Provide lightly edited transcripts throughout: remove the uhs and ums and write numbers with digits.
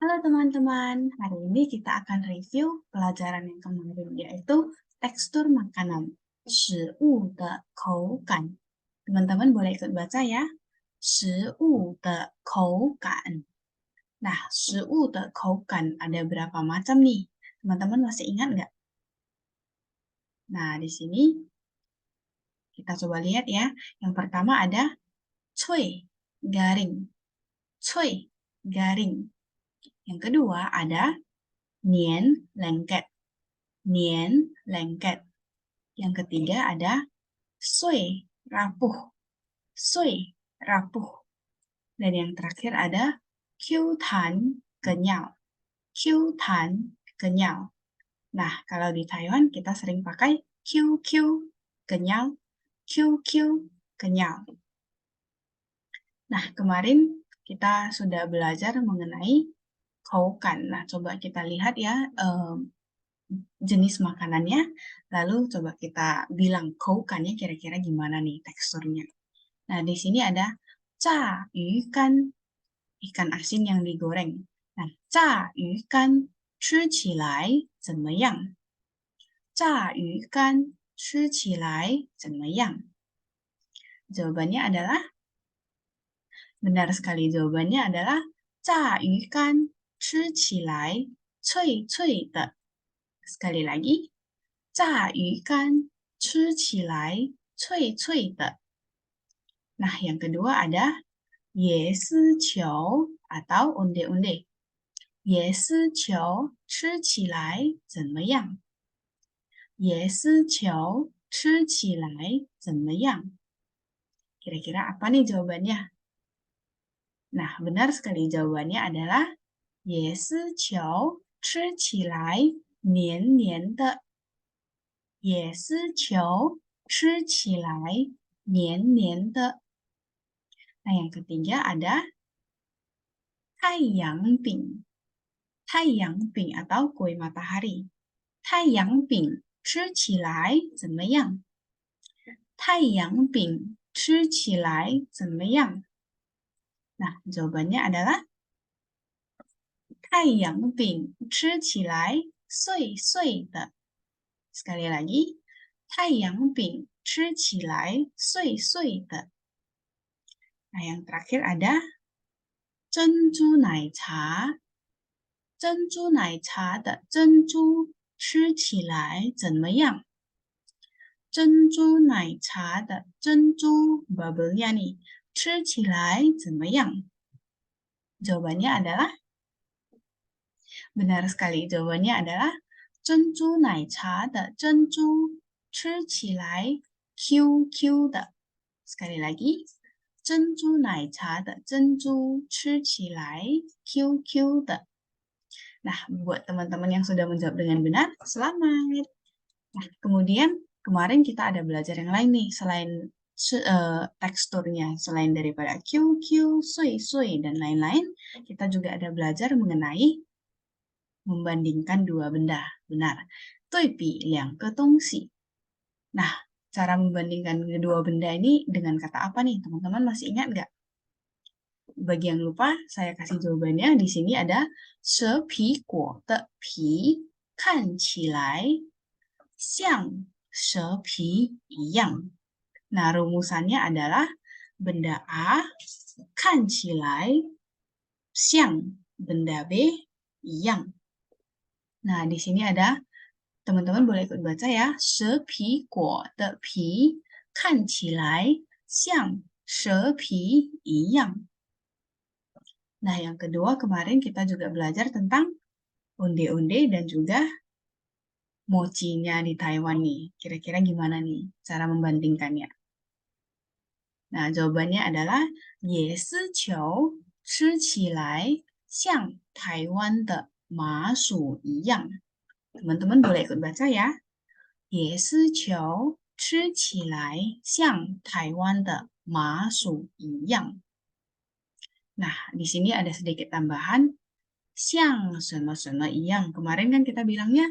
Halo teman-teman, hari ini kita akan review pelajaran yang kemarin yaitu tekstur makanan, 食物的口感. Teman-teman boleh ikut baca ya, 食物的口感. Nah, 食物的口感 ada berapa macam nih? Teman-teman masih ingat nggak? Nah, di sini kita coba lihat ya. Yang pertama ada 脆, garing. 脆, garing. Yang kedua ada 黏, lengket. 黏, lengket. Yang ketiga ada 碎, rapuh. 碎, rapuh. Dan yang terakhir ada Q弹, kenyal. Q弹, kenyal. Nah, kalau di Taiwan kita sering pakai QQ, kenyal. QQ, kenyal. Nah, kemarin kita sudah belajar mengenai kaukan. Nah, coba kita lihat ya jenis makanannya, lalu coba kita bilang kaukannya kira-kira gimana nih teksturnya. Nah, di sini ada 炸鱼干, ikan asin yang digoreng. Nah, 炸鱼干吃起来怎么样？炸鱼干吃起来怎么样？ Jawabannya adalah, benar sekali jawabannya adalah 炸鱼干吃起来脆脆的. Sekali lagi, 炸鱼干吃起来脆脆的. Nah, yang kedua ada 椰丝球 atau onde-onde. 椰丝球吃起来怎么样？椰丝球吃起来怎么样？ Kira-kira apa nih jawabannya? Nah, benar sekali jawabannya adalah 椰丝球吃起来黏黏的。椰丝球吃起来黏黏的. Nah, yang ketiga ada 太阳饼. 太阳饼 atau kue matahari. 太阳饼吃起来怎么样？太阳饼吃起来怎么样？ Nah, jawabannya adalah 太阳饼吃起来碎碎的. Sekali lagi, 太阳饼吃起来碎碎的. Nah, yang terakhir ada 珍珠奶茶. 珍珠奶茶的珍珠吃起来怎么样？珍珠奶茶的珍珠 bubble-nya nih 吃起来怎么样？ Jawabannya adalah, benar sekali jawabannya adalah 珍珠奶茶的珍珠吃起来 QQ 的. Sekali lagi, 珍珠奶茶的珍珠吃起来 QQ 的. Nah, buat teman-teman yang sudah menjawab dengan benar, selamat. Nah, kemudian kemarin kita ada belajar yang lain nih, selain teksturnya, selain daripada QQ, sui-sui, dan lain-lain, kita juga ada belajar mengenai membandingkan dua benda. Benar. 对比两个东西. Nah, cara membandingkan kedua benda ini dengan kata apa nih? Teman-teman masih ingat nggak? Bagi yang lupa, saya kasih jawabannya. Di sini ada 蛇皮果的皮看起来像蛇皮一样. Nah, rumusannya adalah benda A 看起来像 benda B 一样. Nah, di sini ada, teman-teman boleh ikut baca ya. 蛇皮果的皮看起来像蛇皮一样. Nah, yang kedua kemarin kita juga belajar tentang onde-onde dan juga mochinya di Taiwan nih. Kira-kira gimana nih cara membandingkannya? Nah, jawabannya adalah 椰丝球吃起来像台湾的麻薯一样. Teman-teman boleh ikut baca ya. 椰丝球吃起来像台湾的麻薯一样. Nah, di sini ada sedikit tambahan 像什么什么一样. Kemarin kan kita bilangnya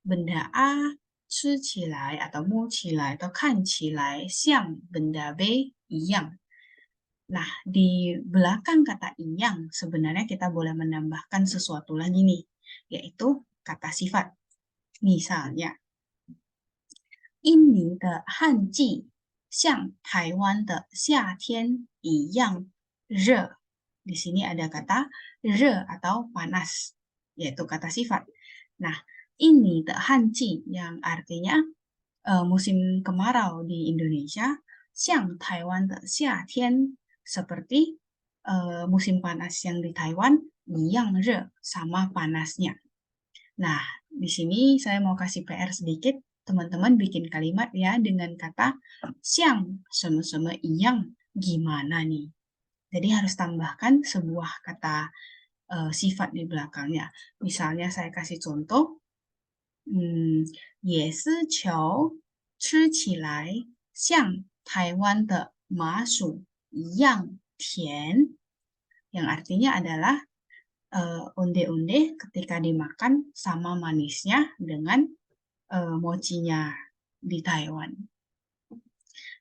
benda A 吃起来 atau 摸起来 atau 看起来像 benda B 一样. Nah, di belakang kata yang sebenarnya kita boleh menambahkan sesuatu lagi nih, yaitu kata sifat. Misalnya, 印尼的旱季像台湾的夏天一样热. Di sini ada kata re atau panas, yaitu kata sifat. Nah, ini de hanji yang artinya musim kemarau di Indonesia, xiang Taiwan de xiatian seperti musim panas yang di Taiwan, yang re sama panasnya. Nah, di sini saya mau kasih PR sedikit. Teman-teman bikin kalimat ya dengan kata siang sama-sama yang gimana nih. Jadi harus tambahkan sebuah kata sifat di belakangnya. Misalnya saya kasih contoh, 也是球吃起来像台湾的麻薯一样甜. Yang artinya adalah onde-onde ketika dimakan sama manisnya dengan mochinya di Taiwan.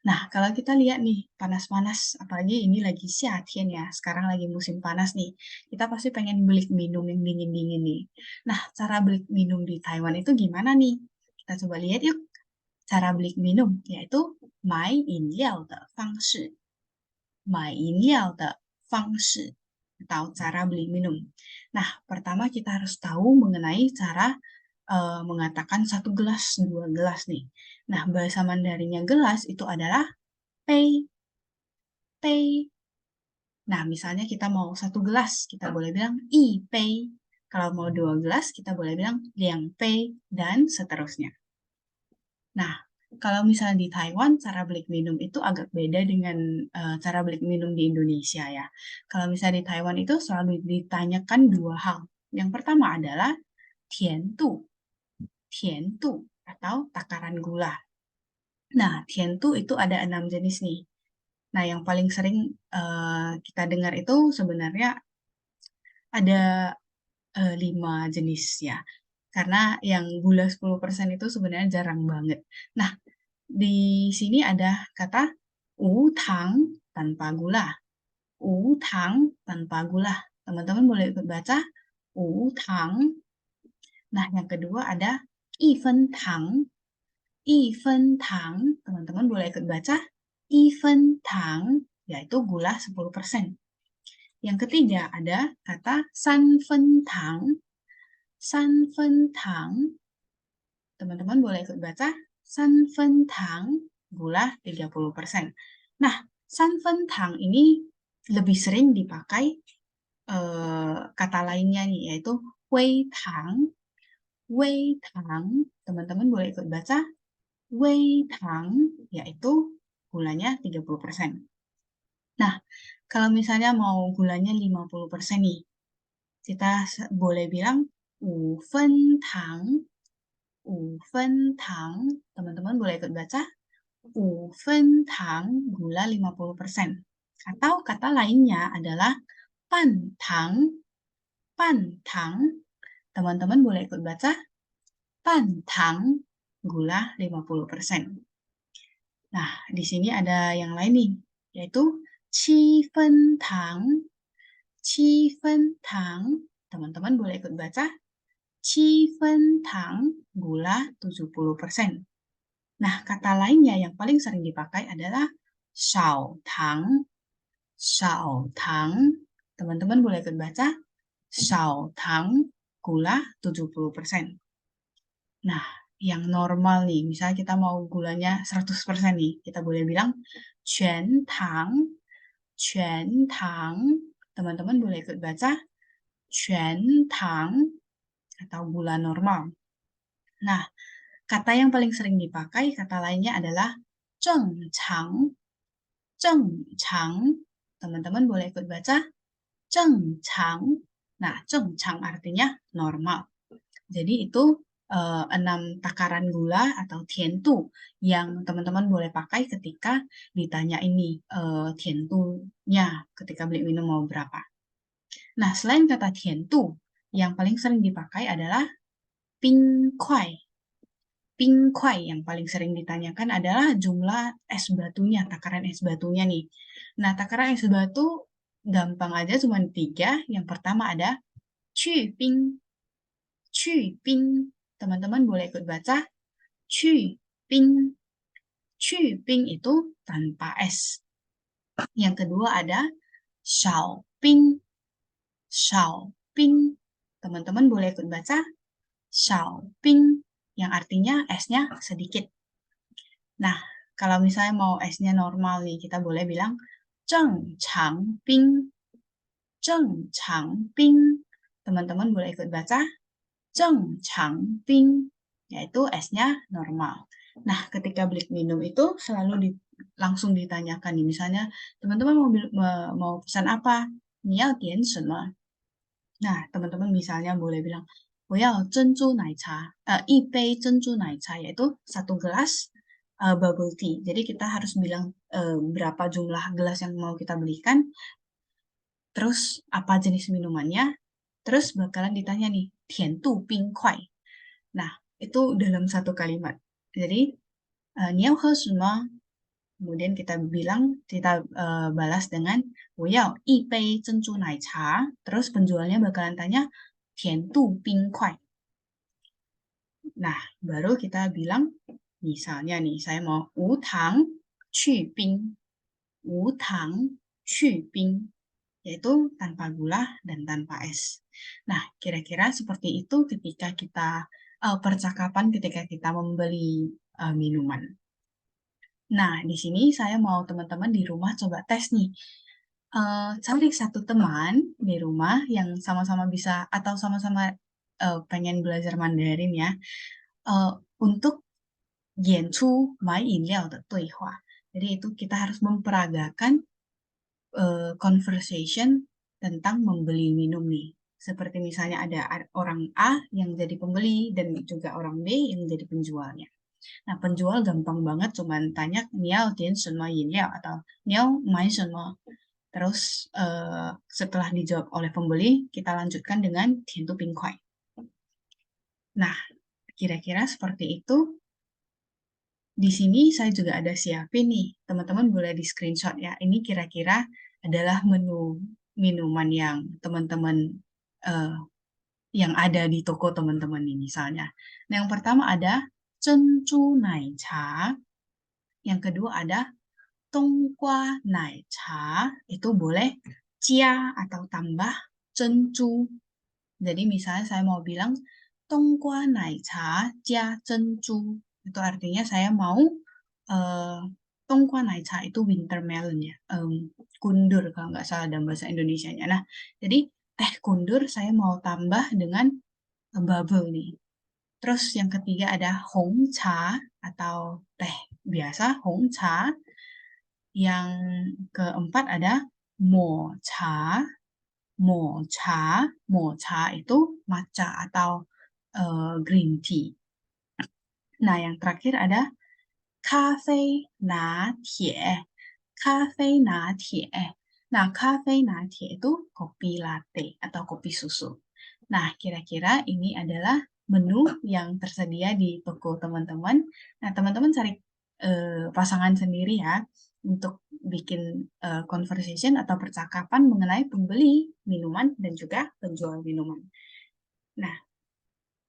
Nah, kalau kita lihat nih, panas-panas, apalagi ini lagi xiatian ya, sekarang lagi musim panas nih, kita pasti pengen beli minum yang dingin-dingin nih. Nah, cara beli minum di Taiwan itu gimana nih? Kita coba lihat yuk, cara beli minum, yaitu 买饮料的方式。买饮料的方式 atau cara beli minum. Nah, pertama kita harus tahu mengenai cara mengatakan satu gelas, dua gelas nih. Nah, bahasa Mandarinnya gelas itu adalah pei, pei. Nah, misalnya kita mau satu gelas, kita boleh bilang i pei. Kalau mau dua gelas, kita boleh bilang liang pei, dan seterusnya. Nah, kalau misalnya di Taiwan, cara beli minum itu agak beda dengan cara beli minum di Indonesia ya. Kalau misalnya di Taiwan itu selalu ditanyakan dua hal. Yang pertama adalah tian tu atau takaran gula. Nah, tian tu itu ada 6 jenis nih. Nah, yang paling sering kita dengar itu sebenarnya ada 5 jenis ya. Karena yang gula 10% itu sebenarnya jarang banget. Nah, di sini ada kata tang tanpa gula. Tang tanpa gula. Teman-teman boleh ikut baca tang. Nah, yang kedua ada tang. Tang. Teman-teman boleh ikut baca tang, yaitu gula 10%. Yang ketiga ada kata tang. Tang. Teman-teman boleh ikut baca tang, gula 30%. Nah, tang ini lebih sering dipakai kata lainnya nih, yaitu tang. Teman-teman boleh ikut baca tang, yaitu gulanya 30%. Nah, kalau misalnya mau gulanya 50% nih, kita boleh bilang 5分糖. Teman-teman boleh ikut baca 5分糖, gula 50%. Atau kata lainnya adalah 半糖. Teman-teman boleh ikut baca 半糖, gula 50%. Nah, di sini ada yang lain nih, yaitu 7分糖. Teman-teman boleh ikut baca 7分糖, gula 70%. Nah, kata lainnya yang paling sering dipakai adalah 少糖. Teman-teman boleh ikut baca 少糖, gula 70%. Nah, yang normal nih, misalnya kita mau gulanya 100% nih, kita boleh bilang 全糖. Teman-teman boleh ikut baca 全糖 atau gula normal. Nah, kata yang paling sering dipakai, kata lainnya adalah 正常. Teman-teman boleh ikut baca 正常. Nah, 正常 artinya normal. Jadi itu 6 takaran gula atau tientu yang teman-teman boleh pakai ketika ditanya ini tientunya ketika beli minum mau berapa. Nah, selain kata tientu, yang paling sering dipakai adalah 冰块. Pingkuai yang paling sering ditanyakan adalah jumlah es batunya, takaran es batunya nih. Nah, takaran es batu gampang aja cuma 3. Yang pertama ada Qu Bing. Teman-teman boleh ikut baca. Qu Bing itu tanpa es. Yang kedua ada Shao Bing. Teman-teman boleh ikut baca. Bing yang artinya esnya sedikit. Nah, kalau misalnya mau esnya normal nih, kita boleh bilang Zheng Chang Bing. Teman-teman boleh ikut baca Zheng Chang Bing, yaitu esnya normal. Nah, ketika beli minum itu selalu langsung ditanyakan nih, misalnya teman-teman mau pesan apa? Niao dian shenme? Nah, teman-teman misalnya boleh bilang, 我要珍珠奶茶, 一杯珍珠奶茶, yaitu 1 gelas bubble tea. Jadi kita harus bilang berapa jumlah gelas yang mau kita belikan, terus apa jenis minumannya, terus bakalan ditanya nih, 甜度冰块. Nah, itu dalam satu kalimat. Jadi, 你要喝什么? Kemudian kita balas dengan 我要一杯珍珠奶茶. Terus penjualnya bakalan tanya 甜度冰块. Nah, baru kita bilang, misalnya nih, saya mau 无糖去冰, 无糖去冰, yaitu tanpa gula dan tanpa es. Nah, kira-kira seperti itu ketika kita percakapan ketika kita membeli minuman. Nah, di sini saya mau teman-teman di rumah coba tes nih. Cari satu teman di rumah yang sama-sama bisa atau sama-sama pengen belajar Mandarin ya, untuk 演出买饮料的对话. Jadi itu kita harus memperagakan conversation tentang membeli minum nih. Seperti misalnya ada orang A yang jadi pembeli dan juga orang B yang jadi penjualnya. Nah, penjual gampang banget cuman tanya niao dian shenme yinliao atau niao mai shenme. Terus setelah dijawab oleh pembeli, kita lanjutkan dengan tian tu pingkuai. Nah, kira-kira seperti itu. Di sini saya juga ada siapin nih, teman-teman boleh di screenshot ya. Ini kira-kira adalah menu minuman yang teman-teman yang ada di toko teman-teman nih misalnya. Nah, yang pertama ada Zhenju Nai Cha. Yang kedua ada Donggua Nai Cha. Itu boleh jia atau tambah Zhenju. Jadi misalnya saya mau bilang Donggua Nai Cha jia Zhenju. Itu artinya saya mau Donggua Nai Cha itu winter melon ya. Kundur kalau nggak salah dalam bahasa Indonesianya. Nah, jadi teh kundur saya mau tambah dengan bubble nih. Terus yang ketiga ada hong cha atau teh biasa hong cha. Yang keempat ada mo cha. Mo cha itu matcha atau green tea. Nah, yang terakhir ada cafe拿铁. Cafe拿铁. Nah, cafe拿铁itu kopi latte atau kopi susu. Nah, kira-kira ini adalah menu yang tersedia di toko teman-teman. Nah, teman-teman cari pasangan sendiri ya untuk bikin conversation atau percakapan mengenai pembeli minuman dan juga penjual minuman. Nah,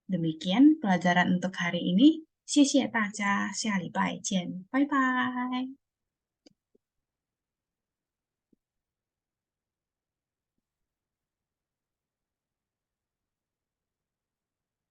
demikian pelajaran untuk hari ini. 谢谢大家，下礼拜见，拜拜。